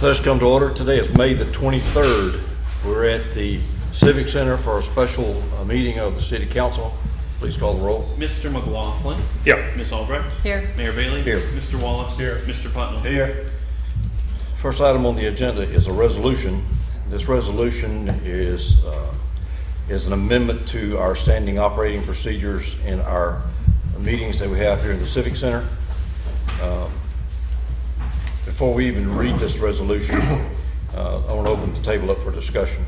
Let us come to order. Today is May the 23rd. We're at the Civic Center for a special meeting of the City Council. Please call the roll. Mr. McLaughlin. Here. Ms. Albrecht. Here. Mayor Bailey. Here. Mr. Wallace. Here. Mr. Putnam. Here. First item on the agenda is a resolution. This resolution is an amendment to our standing operating procedures in our meetings that we have here in the Civic Center. Before we even read this resolution, I want to open the table up for discussion.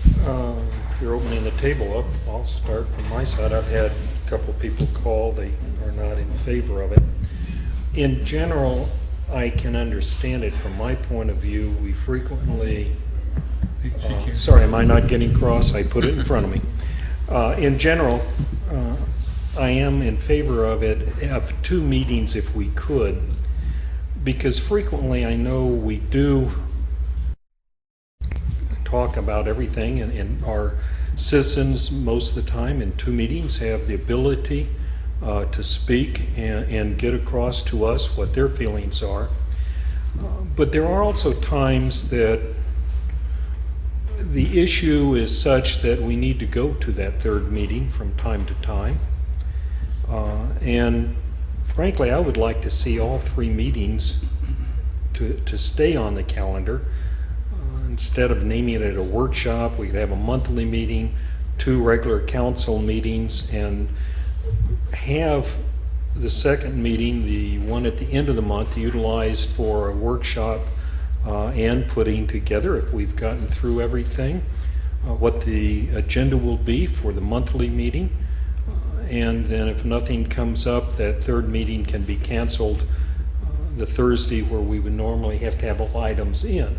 If you're opening the table up, I'll start from my side. I've had a couple of people call. They are not in favor of it. In general, I can understand it from my point of view. We frequently, sorry, am I not getting across? I put it in front of me. In general, I am in favor of it, of 2 meetings if we could, because frequently I know we do talk about everything, and our citizens most of the time in 2 meetings have the ability to speak and get across to us what their feelings are. But there are also times that the issue is such that we need to go to that 3rd meeting from time to time. And frankly, I would like to see all 3 meetings to stay on the calendar. Instead of naming it a workshop, we could have a monthly meeting, 2 regular council meetings, and have the 2nd meeting, the one at the end of the month, utilized for a workshop and putting together, if we've gotten through everything, what the agenda will be for the monthly meeting. And then if nothing comes up, that 3rd meeting can be canceled the Thursday where we would normally have to have all items in.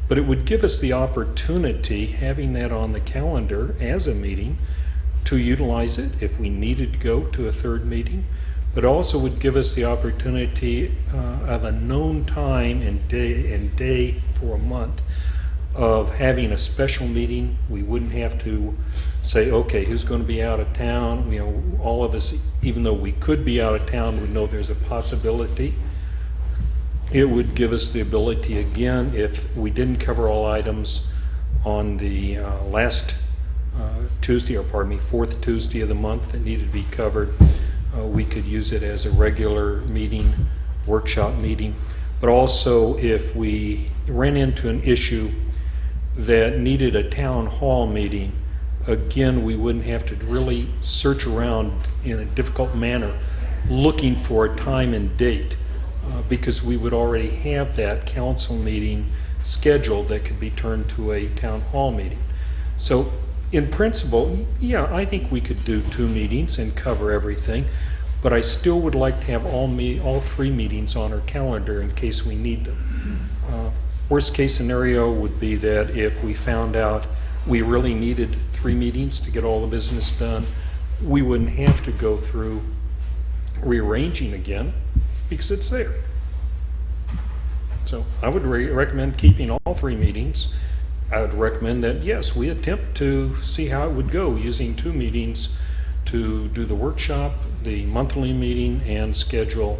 But it would give us the opportunity, having that on the calendar as a meeting, to utilize it if we needed to go to a 3rd meeting, but also would give us the opportunity of a known time and day for a month of having a special meeting. We wouldn't have to say, okay, who's going to be out of town? You know, all of us, even though we could be out of town, would know there's a possibility. It would give us the ability, again, if we didn't cover all items on the last Tuesday, or pardon me, 4th Tuesday of the month that needed to be covered, we could use it as a regular meeting, workshop meeting. But also, if we ran into an issue that needed a town hall meeting, again, we wouldn't have to really search around in a difficult manner looking for a time and date, because we would already have that council meeting scheduled that could be turned to a town hall meeting. So in principle, yeah, I think we could do 2 meetings and cover everything, but I still would like to have all 3 meetings on our calendar in case we need them. Worst case scenario would be that if we found out we really needed 3 meetings to get all the business done, we wouldn't have to go through rearranging again because it's there. So I would recommend keeping all 3 meetings. I would recommend that, yes, we attempt to see how it would go using 2 meetings to do the workshop, the monthly meeting, and schedule,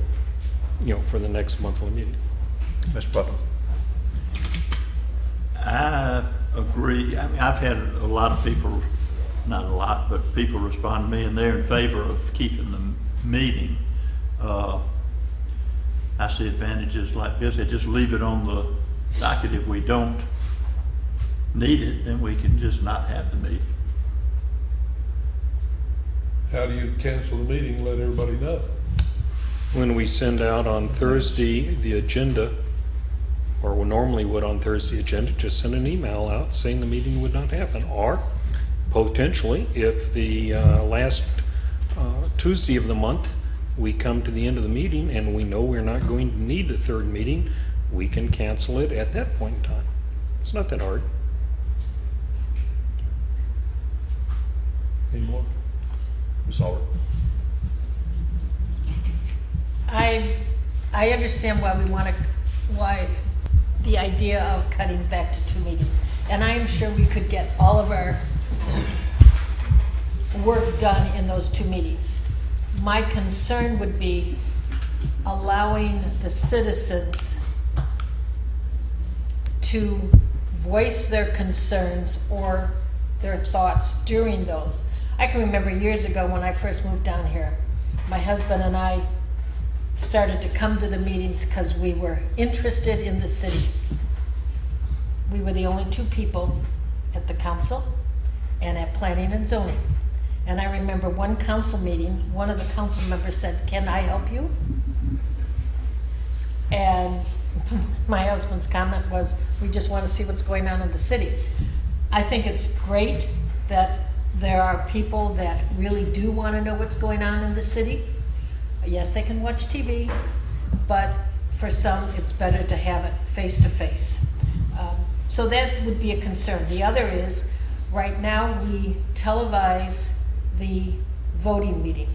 for the next monthly meeting. Mr. Putnam. I agree. I mean, I've had a lot of people, not a lot, but people respond to me, and they're in favor of keeping the meeting. I see advantages like this. They just leave it on the docket. If we don't need it, then we can just not have the meeting. How do you cancel the meeting and let everybody know? When we send out on Thursday the agenda, or we normally would on Thursday agenda, just send an email out saying the meeting would not happen. Or potentially, if the last Tuesday of the month we come to the end of the meeting and we know we're not going to need the 3rd meeting, we can cancel it at that point in time. It's not that hard. Any more? Ms. Albrecht. I understand why the idea of cutting back to 2 meetings, and I am sure we could get all of our work done in those 2 meetings. My concern would be allowing the citizens to voice their concerns or their thoughts during those. I can remember years ago when I first moved down here, my husband and I started to come to the meetings because we were interested in the city. We were the only two people at the council and at planning and zoning. And I remember one council meeting, one of the council members said, "Can I help you?" And my husband's comment was, "We just want to see what's going on in the city." I think it's great that there are people that really do want to know what's going on in the city. Yes, they can watch TV, but for some, it's better to have it face to face. So that would be a concern. The other is, right now, we televise the voting meeting.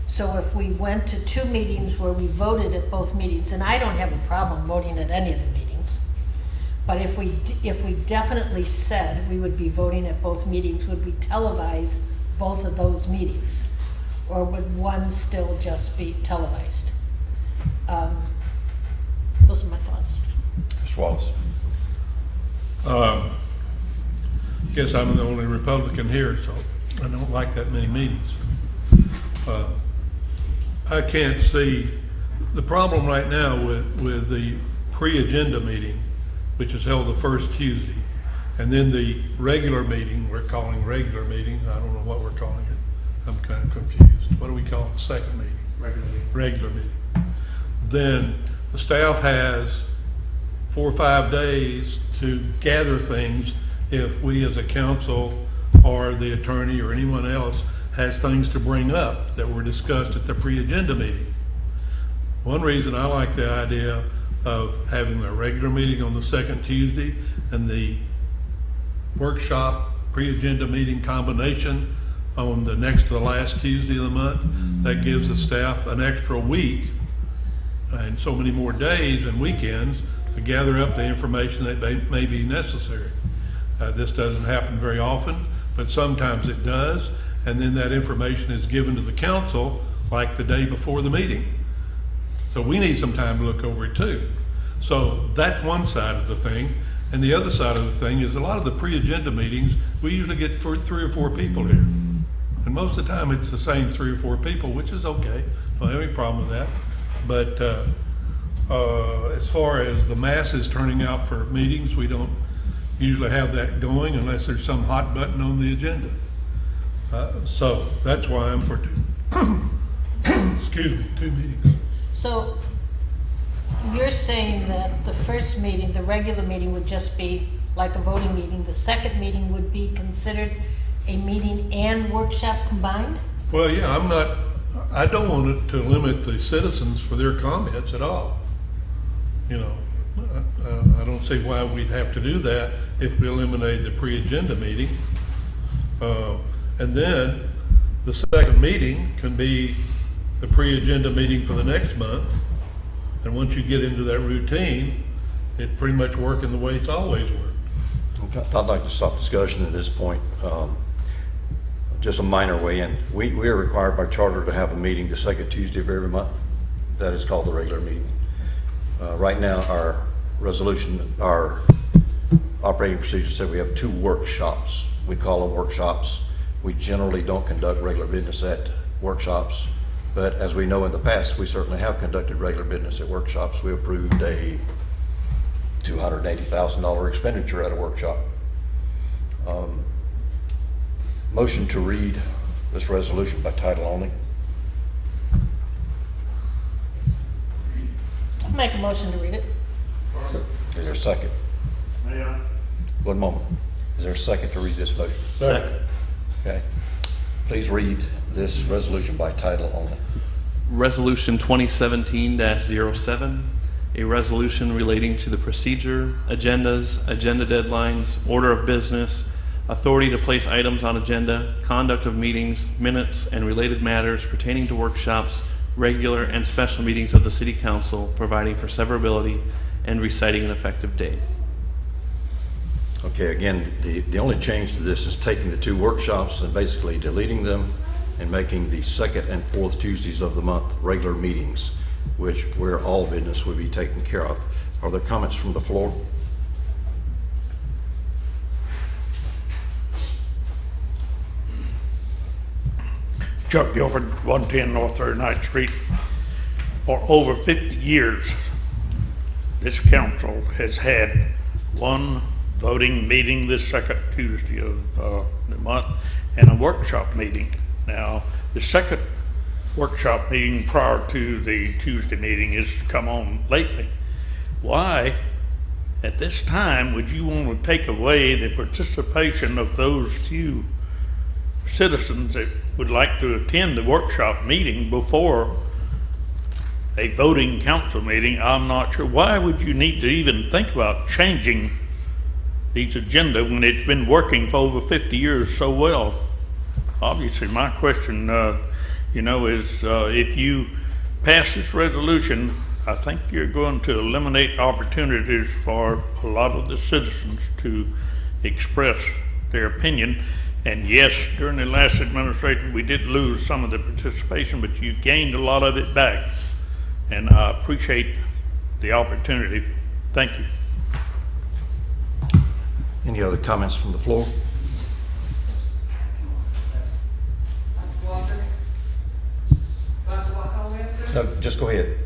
So if we went to 2 meetings where we voted at both meetings, and I don't have a problem voting at any of the meetings, but if we definitely said we would be voting at both meetings, would we televise both of those meetings? Or would one still just be televised? Those are my thoughts. Mr. Wallace? Guess I'm the only Republican here, so I don't like that many meetings. I can't see, the problem right now with the pre-agenda meeting, which is held the first Tuesday, and then the regular meeting, we're calling regular meeting, I don't know what we're calling it. I'm kind of confused. What do we call it, the second meeting? Regular meeting. Then the staff has 4 or 5 days to gather things if we as a council or the attorney or anyone else has things to bring up that were discussed at the pre-agenda meeting. One reason I like the idea of having a regular meeting on the second Tuesday and the workshop pre-agenda meeting combination on the next to the last Tuesday of the month, that gives the staff an extra week and so many more days and weekends to gather up the information that may be necessary. This doesn't happen very often, but sometimes it does, and then that information is given to the council like the day before the meeting. So we need some time to look over it too. So that's one side of the thing. And the other side of the thing is a lot of the pre-agenda meetings, we usually get 3 or 4 people here. And most of the time it's the same 3 or 4 people, which is okay. Don't have any problem with that. But as far as the masses turning out for meetings, we don't usually have that going unless there's some hot button on the agenda. So that's why I'm for 2 meetings. So you're saying that the first meeting, the regular meeting, would just be like a voting meeting. The second meeting would be considered a meeting and workshop combined? Well, yeah, I don't want it to limit the citizens for their comments at all. You know, I don't see why we'd have to do that if we eliminate the pre-agenda meeting. And then the second meeting can be the pre-agenda meeting for the next month. And once you get into that routine, it pretty much working the way it's always worked. Okay, I'd like to stop discussion at this point. Just a minor way in. We are required by charter to have a meeting the second Tuesday of every month. That is called the regular meeting. Right now, our resolution, our operating procedure said we have 2 workshops. We call them workshops. We generally don't conduct regular business at workshops, but as we know in the past, we certainly have conducted regular business at workshops. We approved a $280,000 expenditure at a workshop. Motion to read this resolution by title only. I'll make a motion to read it. Is there a second? One moment. Is there a second to read this motion? Second. Okay. Please read this resolution by title only. Resolution 2017-07, a resolution relating to the procedure, agendas, agenda deadlines, order of business, authority to place items on agenda, conduct of meetings, minutes, and related matters pertaining to workshops, regular and special meetings of the City Council, providing for severability and reciting an effective date. Okay, again, the only change to this is taking the 2 workshops and basically deleting them and making the second and 4th Tuesdays of the month regular meetings, where all business would be taken care of. Are there comments from the floor? Chuck Guilford, 110 North 39th Street. For over 50 years, this council has had one voting meeting the second Tuesday of the month and a workshop meeting. Now, the second workshop meeting prior to the Tuesday meeting has come on lately. Why, at this time, would you want to take away the participation of those few citizens that would like to attend the workshop meeting before a voting council meeting? I'm not sure. Why would you need to even think about changing these agenda when it's been working for over 50 years so well? Obviously, my question, is if you pass this resolution, I think you're going to eliminate opportunities for a lot of the citizens to express their opinion. And yes, during the last administration, we did lose some of the participation, but you've gained a lot of it back. And I appreciate the opportunity. Thank you. Any other comments from the floor? Walker? Dr. Walker? No, just go ahead.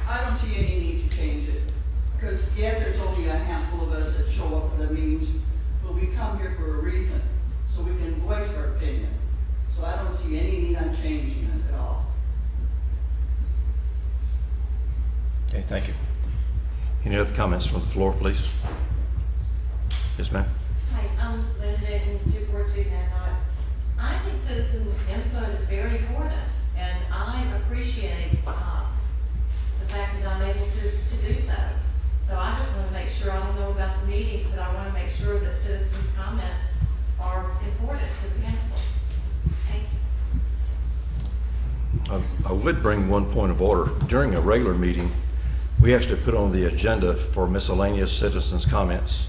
I don't see any need to change it, because yes, there's only a handful of us that show up for the meetings, but we come here for a reason, so we can voice our opinion. So I don't see any need on changing it at all. Okay, thank you. Any other comments from the floor, please? Yes, ma'am. Hi, I'm Linda in 242 Nanock. I think citizen input is very important, and I appreciate the fact that I'm able to do so. So I just want to make sure, I don't know about the meetings, but I want to make sure that citizens' comments are important to the council. Thank you. I would bring one point of order. During a regular meeting, we actually put on the agenda for miscellaneous citizens' comments.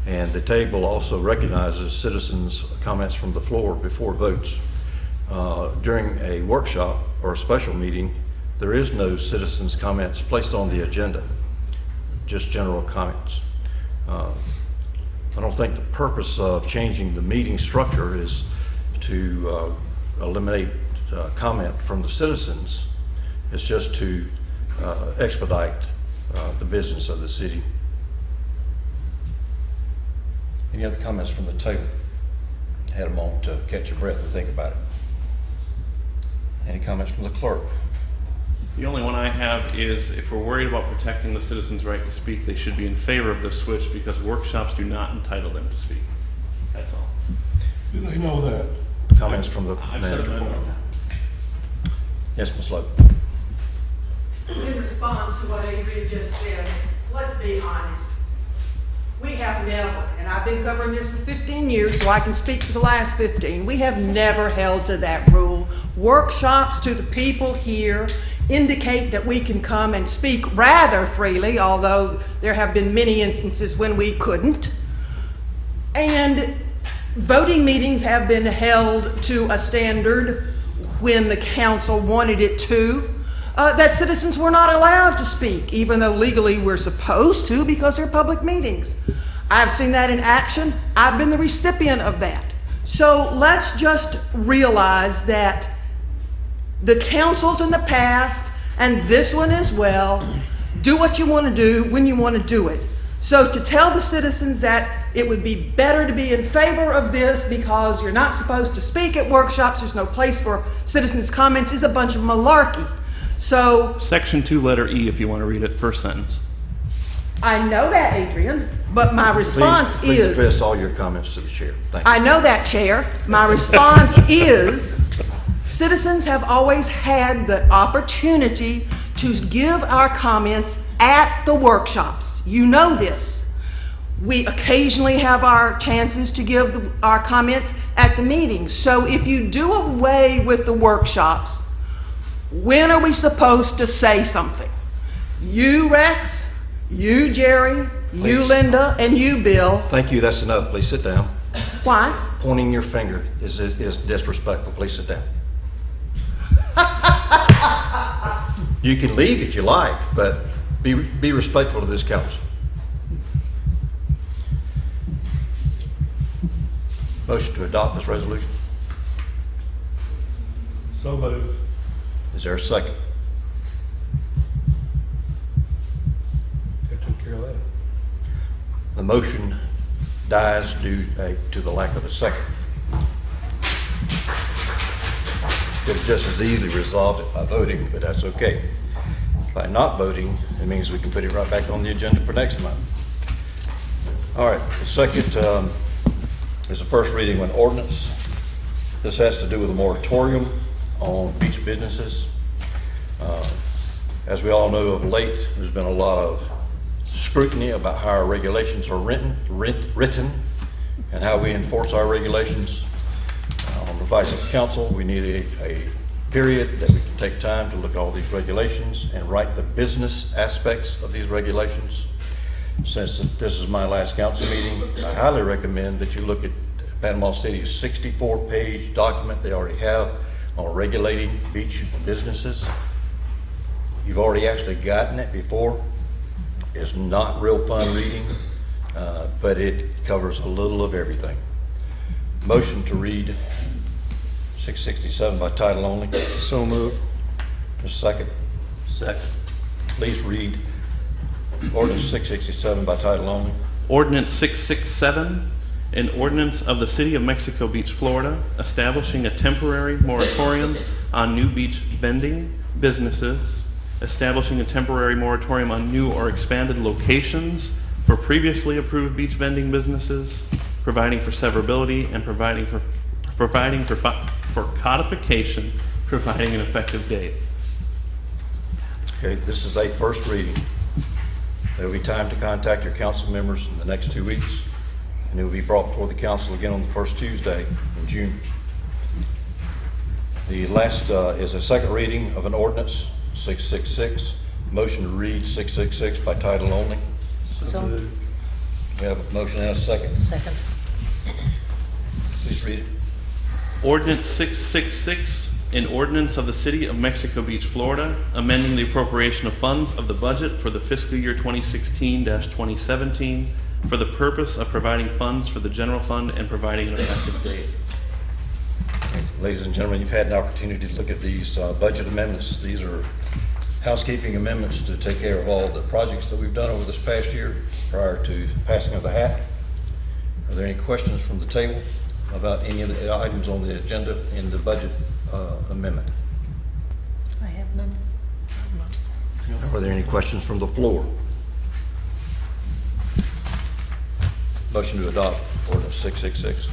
And the table also recognizes citizens' comments from the floor before votes. During a workshop or a special meeting, there is no citizens' comments placed on the agenda, just general comments. I don't think the purpose of changing the meeting structure is to eliminate comment from the citizens. It's just to expedite the business of the city. Any other comments from the table? Had a moment to catch your breath and think about it. Any comments from the clerk? The only one I have is if we're worried about protecting the citizens' right to speak, they should be in favor of this switch because workshops do not entitle them to speak. That's all. Do they know that? Comments from the I've said manager? that. Yes, Ms. Lowe. In response to what Adrian just said, let's be honest. We have never, and I've been covering this for 15 years, so I can speak for the last 15, we have never held to that rule. Workshops to the people here indicate that we can come and speak rather freely, although there have been many instances when we couldn't. And voting meetings have been held to a standard when the council wanted it to. That citizens were not allowed to speak, even though legally we're supposed to because they're public meetings. I've seen that in action. I've been the recipient of that. So let's just realize that the councils in the past, and this one as well, do what you want to do when you want to do it. So to tell the citizens that it would be better to be in favor of this because you're not supposed to speak at workshops, there's no place for citizens' comments, is a bunch of malarkey. So Section 2, letter E, if you want to read it, first sentence. I know that, Adrian, but my response Please is, address all your comments to the chair. Thank you. I know that, Chair. My response is, citizens have always had the opportunity to give our comments at the workshops. You know this. We occasionally have our chances to give our comments at the meetings. So if you do away with the workshops, when are we supposed to say something? You, Rex, you, Jerry, you, Please. Linda, and you, Bill. Thank you, that's enough. Please sit down. Why? Pointing your finger is disrespectful. Please sit down. You can leave if you like, but be respectful to this council. Motion to adopt this resolution. So moved. Is there a second? That took care of that. The motion dies due to the lack of a second. Could have just as easily resolved it by voting, but that's okay. By not voting, it means we can put it right back on the agenda for next month. All right, the second is the first reading of an ordinance. This has to do with a moratorium on beach businesses. As we all know, of late, there's been a lot of scrutiny about how our regulations are written, and how we enforce our regulations. On the advice of council, we need a period that we can take time to look at all these regulations and write the business aspects of these regulations. Since this is my last council meeting, I highly recommend that you look at Panama City's 64-page document they already have on regulating beach businesses. You've already actually gotten it before. It's not real fun reading, but it covers a little of everything. Motion to read 667 by title only. So move. A second. Second. Please read ordinance 667 by title only. Ordinance 667, an ordinance of the City of Mexico Beach, Florida, establishing a temporary moratorium on new beach vending businesses, establishing a temporary moratorium on new or expanded locations for previously approved beach vending businesses, providing for severability, and providing for codification, providing an effective date. Okay, this is a first reading. There will be time to contact your council members in the next 2 weeks, and it will be brought before the council again on the first Tuesday in June. The last is a second reading of an ordinance, 666. Motion to read 666 by title only. So, We have a motion and a second. second. Please read it. Ordinance 666, an ordinance of the City of Mexico Beach, Florida, amending the appropriation of funds of the budget for the fiscal year 2016-2017 for the purpose of providing funds for the general fund and providing an effective date. Ladies and gentlemen, you've had an opportunity to look at these budget amendments. These are housekeeping amendments to take care of all the projects that we've done over this past year prior to passing of the hat. Are there any questions from the table about any of the items on the agenda in the budget amendment? I have none. Are there any questions from the floor? Motion to adopt ordinance 666.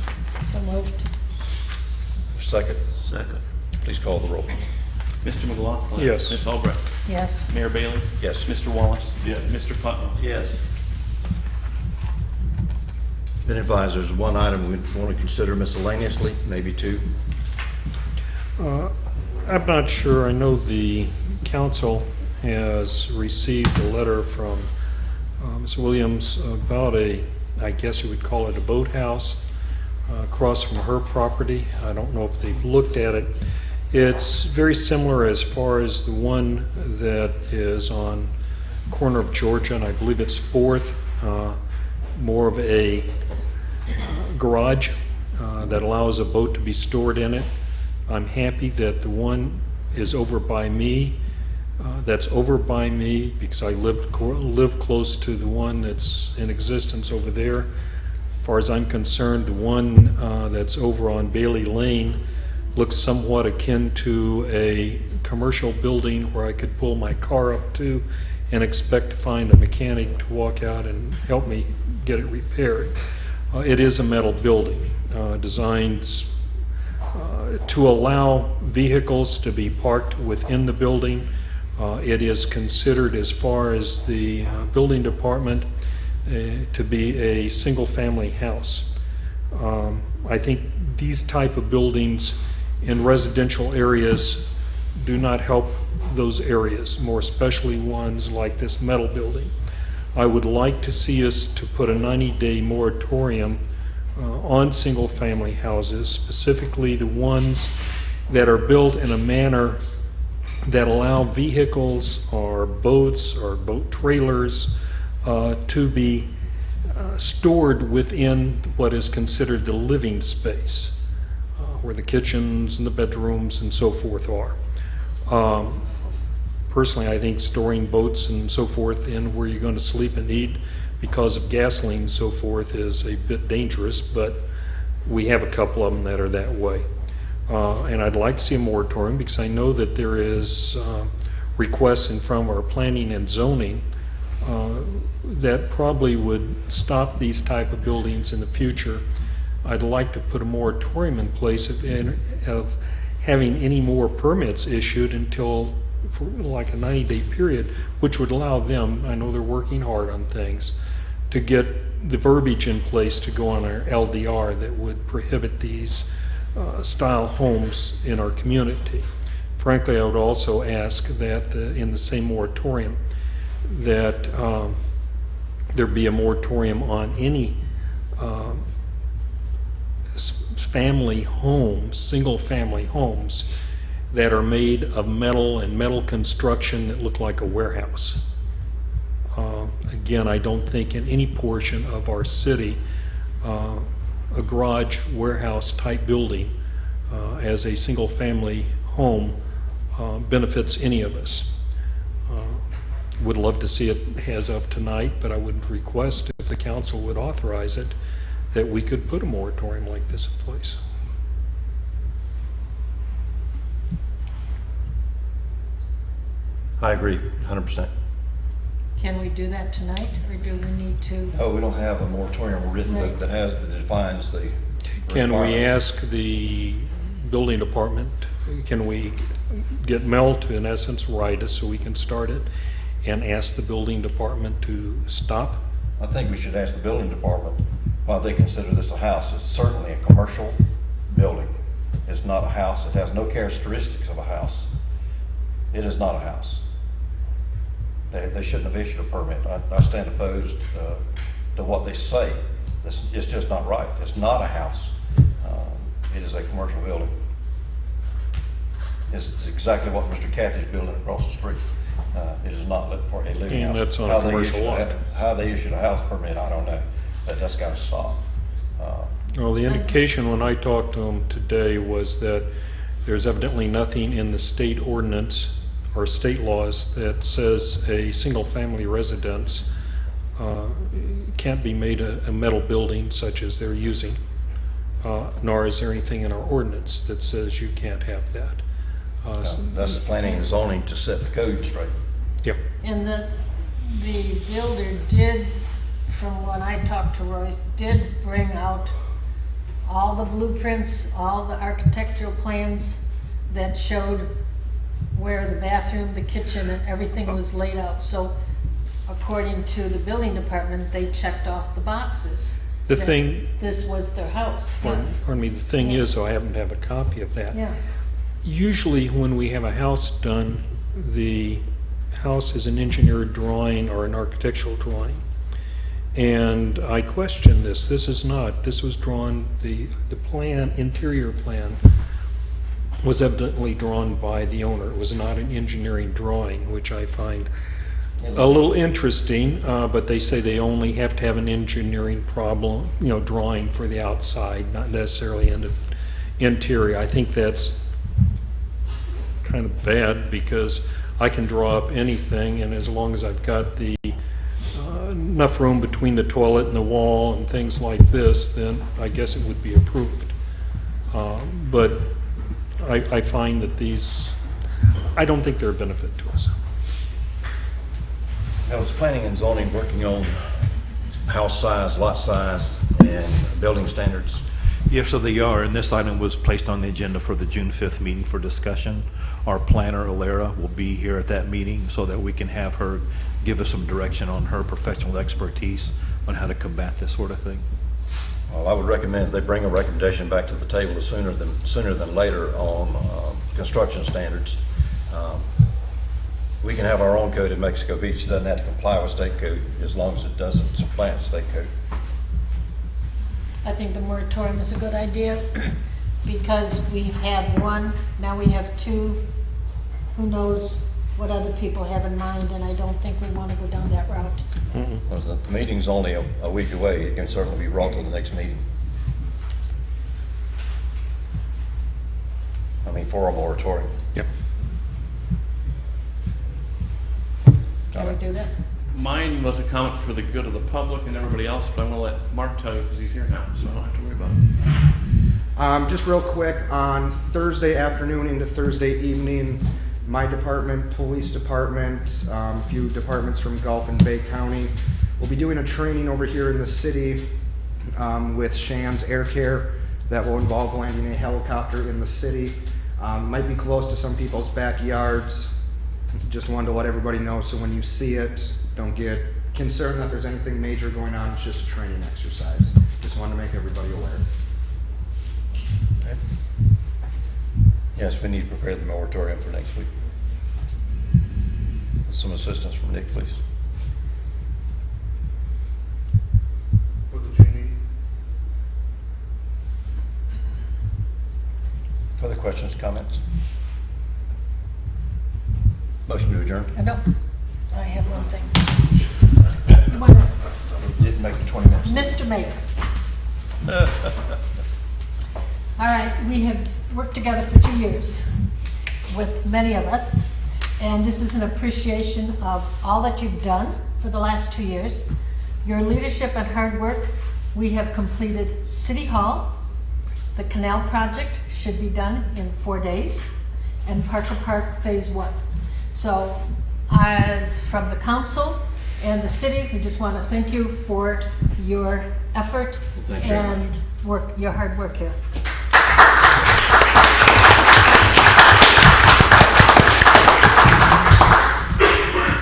So moved. Second. Second. Please call the roll. Mr. McLaughlin? Yes. Ms. Albrecht? Yes. Mayor Bailey? Yes. Mr. Wallace? Yes. Mr. Putnam? Yes. Been advised there's one item we want to consider miscellaneously, maybe two. I'm not sure. I know the council has received a letter from Ms. Williams about I guess you would call it a boathouse across from her property. I don't know if they've looked at it. It's very similar as far as the one that is on corner of Georgia, and I believe it's 4th, more of a garage that allows a boat to be stored in it. I'm happy that the one is over by me. That's over by me because I live close to the one that's in existence over there. As far as I'm concerned, the one that's over on Bailey Lane looks somewhat akin to a commercial building where I could pull my car up to and expect to find a mechanic to walk out and help me get it repaired. It is a metal building designed to allow vehicles to be parked within the building. It is considered, as far as the building department, to be a single-family house. I think these type of buildings in residential areas do not help those areas, more especially ones like this metal building. I would like to see us to put a 90-day moratorium on single-family houses, specifically the ones that are built in a manner that allow vehicles or boats or boat trailers to be stored within what is considered the living space. where the kitchens and the bedrooms and so forth are. Personally, I think storing boats and so forth in where you're going to sleep and eat because of gasoline and so forth is a bit dangerous, but we have a couple of them that are that way. And I'd like to see a moratorium because I know that there is requests in front of our planning and zoning that probably would stop these type of buildings in the future. I'd like to put a moratorium in place of having any more permits issued until for like a 90-day period, which would allow them, I know they're working hard on things, to get the verbiage in place to go on our LDR that would prohibit these style homes in our community. Frankly, I would also ask that in the same moratorium that there be a moratorium on any family homes, single family homes that are made of metal and metal construction that look like a warehouse. Again, I don't think in any portion of our city a garage warehouse type building as a single family home benefits any of us. Would love to see it as of tonight, but I would request if the council would authorize it that we could put a moratorium like this in place. I agree, 100%. Can we do that tonight, or do we need to? Oh, we don't have a moratorium written Right. that defines the Can we requirements. ask the building department, can we get Mel to, in essence, write us so we can start it, and ask the building department to stop? I think we should ask the building department why they consider this a house. It's certainly a commercial building. It's not a house. It has no characteristics of a house. It is not a house. They shouldn't have issued a permit. I stand opposed to what they say. It's just not right. It's not a house. It is a commercial building. It's exactly what Mr. Cathy's building across the street. It is not for a living house. And that's on a How they commercial issued lot. How they issued a house permit, I don't know. That's got to stop. Well, the indication when I talked to them today was that there's evidently nothing in the state ordinance or state laws that says a single-family residence can't be made a metal building such as they're using, nor is there anything in our ordinance that says you can't have that. That's planning and zoning to set the code straight. Yep. And the builder did, from what I talked to Royce, did bring out all the blueprints, all the architectural plans that showed where the bathroom, the kitchen, and everything was laid out. So according to the building department, they checked off the boxes. The that thing- This was their house. Pardon me, the thing is, though, I happen to have a copy of that. Yeah. Usually when we have a house done, the house is an engineered drawing or an architectural drawing. And I question this. This is not. This was drawn, the plan, interior plan, was evidently drawn by the owner. It was not an engineering drawing, which I find a little interesting, but they say they only have to have an engineering problem, drawing for the outside, not necessarily in the interior. I think that's kind of bad because I can draw up anything, and as long as I've got the enough room between the toilet and the wall and things like this, then I guess it would be approved. But I find that these, I don't think they're a benefit to us. Now, it's planning and zoning working on house size, lot size, and building standards. Yes, so they are, and this item was placed on the agenda for the June 5th meeting for discussion. Our planner, Alara, will be here at that meeting so that we can have her give us some direction on her professional expertise on how to combat this sort of thing. Well, I would recommend they bring a recommendation back to the table sooner than later on construction standards. We can have our own code in Mexico Beach. It doesn't have to comply with state code as long as it doesn't supplant state code. I think the moratorium is a good idea because we've had one, now we have two. Who knows what other people have in mind, and I don't think we want to go down that route. Well, the meeting's only a week away. It can certainly be brought to the next meeting. for a moratorium. Yep. Can we do that? Mine was a comment for the good of the public and everybody else, but I'm gonna let Mark tell you because he's here now, so I don't have to worry about it. Just real quick, on Thursday afternoon into Thursday evening, my department, police department, a few departments from Gulf and Bay County will be doing a training over here in the city with Shands Air Care that will involve landing a helicopter in the city. Might be close to some people's backyards. Just wanted to let everybody know, so when you see it, don't get concerned that there's anything major going on. It's just a training exercise. Just wanted to make everybody aware. Okay. Yes, we need to prepare the moratorium for next week. Some assistance from Nick, please. What did you need? Further questions, comments? Motion to adjourn. No, I have one thing. Didn't make the 20 minutes. Mr. Mayor. All right, we have worked together for 2 years with many of us, and this is an appreciation of all that you've done for the last 2 years. Your leadership and hard work. We have completed City Hall. The canal project should be done in 4 days, and Parker Park Phase 1. So, as from the council and the city, we just want to thank you for your effort thank you very and work, your hard work here.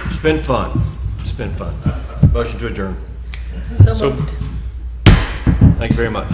It's been fun. It's been fun. Motion to adjourn. So moved. Thank you very much.